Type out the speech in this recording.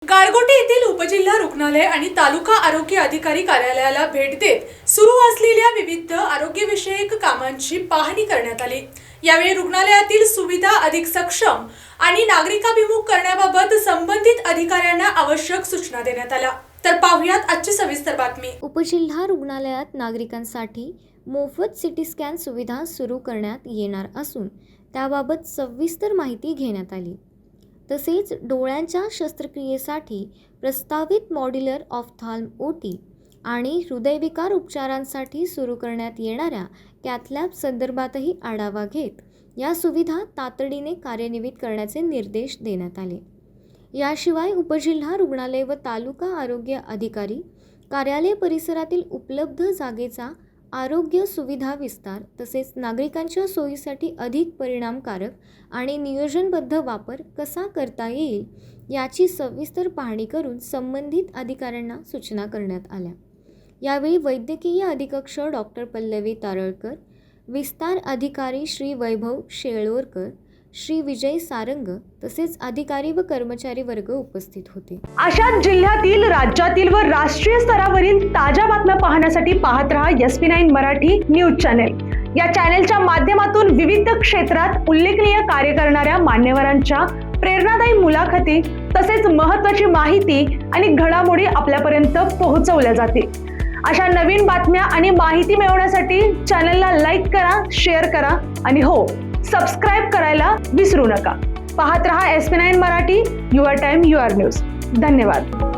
गारगोटी येथील उपजिल्हा रुग्णालय आणि तालुका आरोग्य अधिकारी कार्यालयाला भेट देत सुरू असलेल्या विविध आरोग्यविषयक कामांची पाहणी करण्यात आली। यावेळी रुग्णालयातील सुविधा अधिक सक्षम आणि नागरिकाभिमुख करण्याबाबत संबंधित अधिकाऱ्यांना आवश्यक सूचना देण्यात आल्या। तर पाहुयात आजची सविस्तर बातमी। उपजिल्हा रुग्णालयात नागरिकांसाठी मोफत सिटी स्कॅन सुविधा सुरू करण्यात येणार असून त्याबाबत सविस्तर माहिती घेण्यात आली। तसेच डोळ्यांच्या शस्त्रक्रियेसाठी प्रस्तावित मॉड्युलर ऑफ्थाल्म ओटी आणि हृदयविकार उपचारांसाठी सुरू करण्यात येणाऱ्या कॅथ लॅब संदर्भातही आढावा घेत या सुविधा तातडीने कार्यान्वित करण्याचे निर्देश देण्यात आले। याशिवाय उपजिल्हा रुग्णालय व तालुका आरोग्य अधिकारी कार्यालय परिसरातील उपलब्ध जागेचा आरोग्य सुविधा विस्तार तसेच नागरिकांच्या सोयीसाठी अधिक परिणामकारक आणि नियोजनबद्ध वापर कसा करता येईल याची सविस्तर पाहणी करून संबंधित अधिकाऱ्यांना सूचना करण्यात आल्या। यावेळी वैद्यकीय अधीक्षक डॉक्टर पल्लवी तारळकर, विस्तार अधिकारी श्री वैभव शेळवरकर, श्री विजय सारंग तसेच अधिकारी व कर्मचारी वर्ग उपस्थित होते। अशाच जिल्ह्यातील, राज्यातील व राष्ट्रीय स्तरावरील ताज्या बातम्या पाहण्यासाठी पाहत रहा SP9 मराठी न्यूज चॅनेल। या चॅनेलच्या माध्यमातून विविध क्षेत्रात उल्लेखनीय कार्य करणाऱ्या मान्यवरांच्या प्रेरणादायी मुलाखती तसेच महत्त्वाची माहिती आणि घडामोडी आपल्यापर्यंत पोहोचवल्या जातील। अशा नवीन बातम्या आणि माहिती मिळवण्यासाठी चॅनलला लाईक करा, शेअर करा आणि हो, सबस्क्राइब करायला विसरू नका। पाहत रहा SP9 Marathi, your time your news. धन्यवाद।